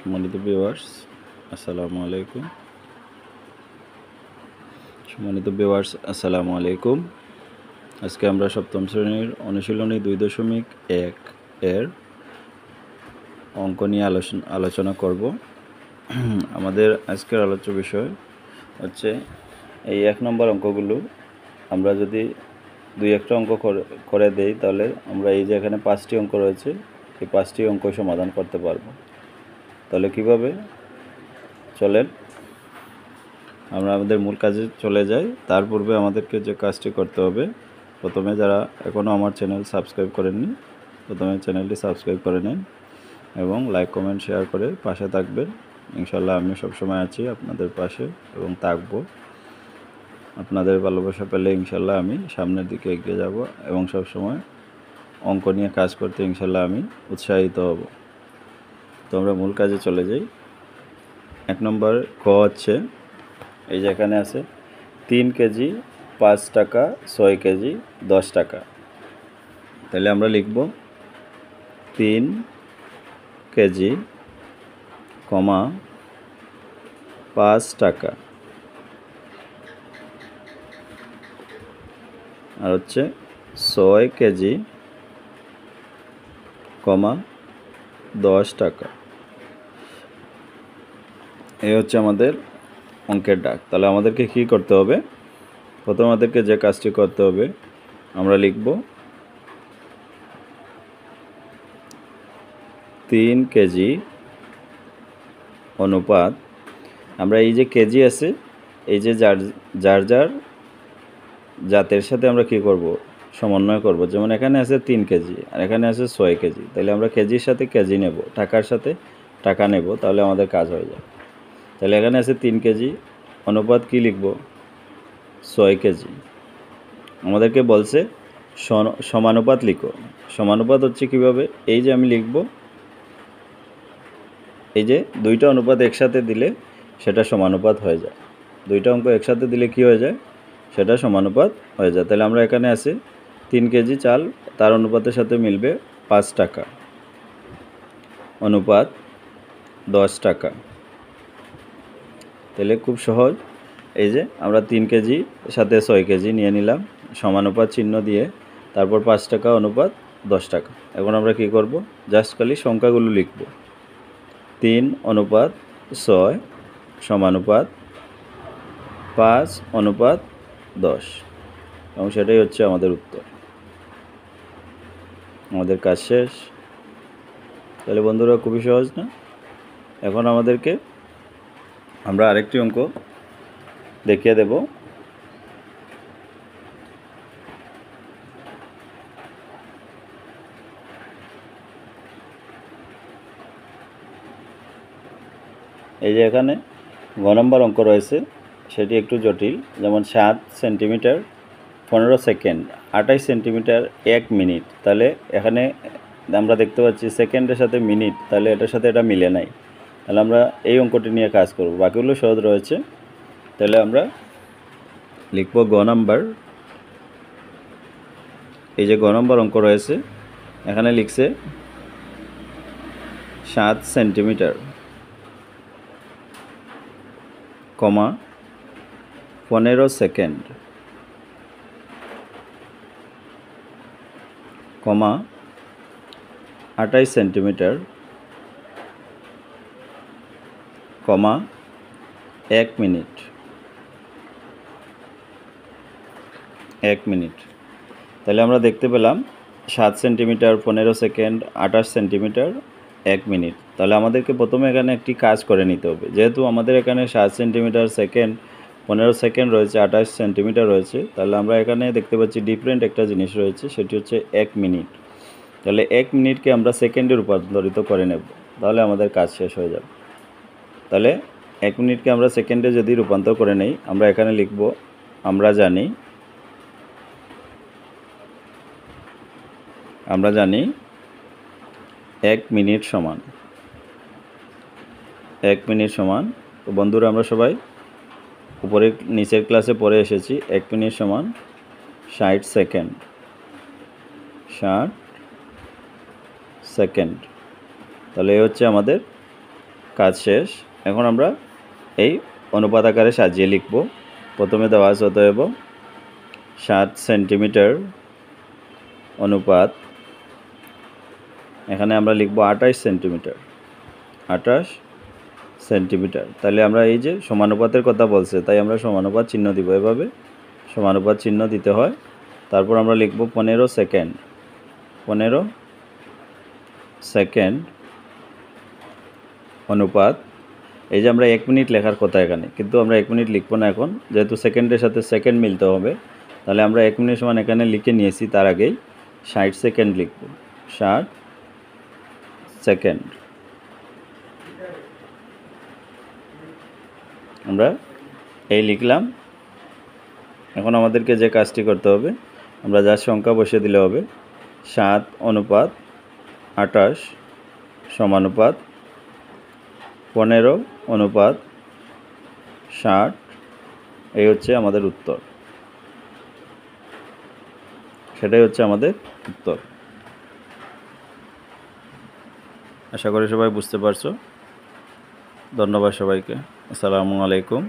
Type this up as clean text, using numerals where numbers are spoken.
সম্মানিত ভিউয়ার্স, আসসালামু আলাইকুম। আজকে আমরা সপ্তম শ্রেণীর অনুশীলনী 2.1 এর অঙ্ক নিয়ে আলোচনা করব। আমাদের আজকের আলোচ্য বিষয় হচ্ছে এই 1 নম্বর অঙ্কগুলো আমরা যদি 2-1টা অঙ্ক করে দেই, তাহলে আমরা এই যে এখানে 5টি অঙ্ক রয়েছে, এই 5টি অঙ্ক সমাধান করতে পারবো। তাহলে কিভাবে, চলেন আমরা আমাদের মূল কাজে চলে যাই। তার পূর্বে আমাদেরকে যে কাজটি করতে হবে, প্রথমে যারা এখনও আমার চ্যানেল সাবস্ক্রাইব করেননি, প্রথমে চ্যানেলটি সাবস্ক্রাইব করে নিন এবং লাইক, কমেন্ট, শেয়ার করে পাশে থাকবেন। ইনশাল্লাহ আমি সবসময় আছি আপনাদের পাশে এবং থাকবো। আপনাদের ভালোবাসা পেলে ইনশাল্লাহ আমি সামনের দিকে এগিয়ে যাব এবং সবসময় অঙ্ক নিয়ে কাজ করতে ইনশাল্লাহ আমি উৎসাহিত হব। তো আমরা মূল কাজে চলে যাই। 1 নম্বর ক হচ্ছে, এই যে এখানে আছে 3 কেজি 5 টাকা, 6 কেজি 10 টাকা। তাহলে আমরা লিখব 3 কেজি, 5 টাকা, আর হচ্ছে 6 কেজি, 10 টাকা। এই হচ্ছে আমাদের অঙ্কের ডাক। তাহলে আমাদেরকে কী করতে হবে? প্রথমে আমাদেরকে যে কাজটি করতে হবে, আমরা লিখব 3 কেজি অনুপাত, আমরা এই যে কেজি আছে, এই যে যার জাতের সাথে আমরা কি করব, সমন্বয় করব। যেমন এখানে আছে 3 কেজি আর এখানে আছে 6 কেজি, তাহলে আমরা কেজির সাথে কেজি নেব, টাকার সাথে টাকা নেব, তাহলে আমাদের কাজ হয়ে যাবে। তাহলে এখানে আছে 3 কেজি অনুপাত কি লিখব, 6 কেজি। আমাদেরকে বলছে সমানুপাত লিখো। সমানুপাত হচ্ছে কিভাবে, এই যে আমি লিখব, এই যে দুইটা অনুপাত একসাথে দিলে সেটা সমানুপাত হয়ে যায়। দুইটা অঙ্ক একসাথে দিলে কি হয়ে যায়, সেটা সমানুপাত হয়ে যায়। তাহলে আমরা এখানে আছে 3 কেজি চাল, তার অনুপাতের সাথে মিলবে 5 টাকা অনুপাত 10 টাকা। তাহলে খুব সহজ, এই যে আমরা 3 কেজি সাথে 6 কেজি নিয়ে নিলাম, সমানুপাত চিহ্ন দিয়ে, তারপর 5 টাকা অনুপাত 10 টাকা। এখন আমরা কি করব, জাস্ট খালি সংখ্যাগুলো লিখব। 3 অনুপাত 6 সমানুপাত 5 অনুপাত 10, এবং সেটাই হচ্ছে আমাদের উত্তর। আমাদের কাজ শেষ। তাহলে বন্ধুরা, খুবই সহজ না? এখন আমাদেরকে আমরা আরেকটি অঙ্ক দেখিয়ে দেব। এই যে এখানে গ নম্বর অঙ্ক রয়েছে, সেটি একটু জটিল। যেমন 7 সেন্টিমিটার 15 সেকেন্ড, 28 সেন্টিমিটার 1 মিনিট। তাহলে এখানে আমরা দেখতে পাচ্ছি সেকেন্ডের সাথে মিনিট, তাহলে এটার সাথে এটা মিলে নাই। তাহলে আমরা এই অঙ্কটি নিয়ে কাজ করব, বাকিগুলো সহজ রয়েছে। তাহলে আমরা লিখব গ নাম্বার। এই যে গ নম্বর অঙ্ক রয়েছে, এখানে লিখছে 7 centimetre, 15 second, 28 centimetre, 1 minute. 1 minute. তাহলে আমরা দেখতে পেলাম 7 সেন্টিমিটার, 15 সেকেন্ড, 28 সেন্টিমিটার, 1 মিনিট। তাহলে আমাদেরকে প্রথমে এখানে একটি কাজ করে নিতে হবে। যেহেতু আমাদের এখানে 7 সেন্টিমিটার সেকেন্ড, 15 সেকেন্ড রয়েছে, 28 সেন্টিমিটার রয়েছে, তাহলে আমরা এখানে দেখতে পাচ্ছি ডিফারেন্ট একটা জিনিস রয়েছে, সেটি হচ্ছে 1 মিনিট। তাহলে 1 মিনিটকে আমরা সেকেন্ডে রূপান্তরিত করে নেব, তাহলে আমাদের কাজ শেষ হয়ে যাবে। তাহলে 1 মিনিটকে আমরা সেকেন্ডে যদি রূপান্তর করে নেই, আমরা এখানে লিখব, আমরা জানি 1 মিনিট সমান। 1 মিনিট সমান, তো বন্ধুরা আমরা সবাই উপরে নিচের ক্লাসে পড়ে এসেছি, 1 মিনিট সমান 60 সেকেন্ড। 60 সেকেন্ড। তাহলে এই হচ্ছে আমাদের কাজ শেষ। এখন আমরা এই অনুপাত আকারে সাজিয়ে লিখব। প্রথমে দেওয়া আছে অতএব 7 সেন্টিমিটার অনুপাত, এখানে আমরা লিখব 28 সেন্টিমিটার, 28 সেন্টিমিটার। তাহলে আমরা এই যে সমানুপাতের কথা বলছে, তাই আমরা সমানুপাত চিহ্ন দিব, এভাবে সমানুপাত চিহ্ন দিতে হয়। তারপর আমরা লিখব 15 সেকেন্ড, 15 সেকেন্ড অনুপাত, এই যে আমরা 1 মিনিট লেখার কথা এখানে, কিন্তু আমরা 1 মিনিট লিখব না এখন, যেহেতু সেকেন্ডের সাথে সেকেন্ড মিলতে হবে। তাহলে আমরা 1 মিনিট সমান এখানে লিখে নিয়েছি, তার আগেই 60 সেকেন্ড লিখব, 60 সেকেন্ড। আমরা এই লিখলাম। এখন আমাদেরকে যে কাজটি করতে হবে, আমরা যার সংখ্যা বসিয়ে দিলে হবে 7 অনুপাত 28 সমানুপাত 15 অনুপাত 60, এই হচ্ছে আমাদের উত্তর, সেটাই হচ্ছে আমাদের উত্তর। আশা করি সবাই বুঝতে পারছো। ধন্যবাদ সবাইকে। আসসালামু আলাইকুম।